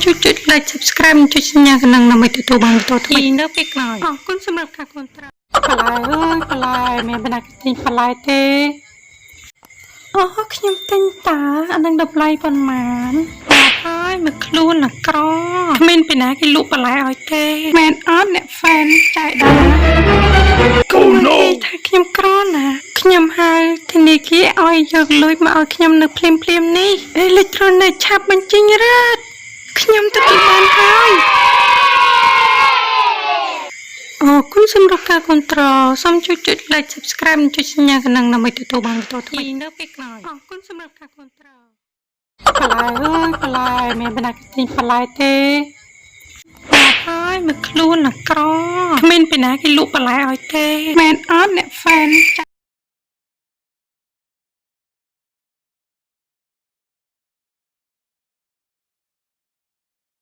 ជួយចុច like subscribe ចុចសញ្ញាកណ្ដឹងដើម្បីទទួលបានវីដេអូថ្មីនៅពេលក្រោយអរគុណសម្រាប់ការគាំទ្របន្លែអើយបន្លែមានបណ្ណាទិញបន្លែទេអូខ្ញុំទិញតើអានឹងតម្លៃប៉ុន្មានបាទហើយមកខ្លួនអាក្រគ្មានពីណាគេលក់បន្លែឲ្យទេមែនអត់អ្នក fan ចែកដែរកុំនិយាយថាខ្ញុំក្រណាខ្ញុំហៅធនាគារឲ្យយកលុយមកឲ្យខ្ញុំនៅភ្លាមនេះអេឡិចត្រូនិកឆាប់បញ្ចេញរ៉ាតខ្ញុំទទួលបានហើយអរគុណសម្រាប់ការគាំទ្រសូមជួយចុច like subscribe ចុចសញ្ញាកណ្ដឹងដើម្បីទទួលបានវីដេអូថ្មីនៅពេលក្រោយអរគុណសម្រាប់ការគាំទ្របន្លែអើយបន្លែមានបណ្ណាទិញបន្លែទេបាទហើយមកខ្លួនអាក្រគ្មានពីណាគេលក់បន្លែឲ្យទេមែនអត់អ្នក fan ចា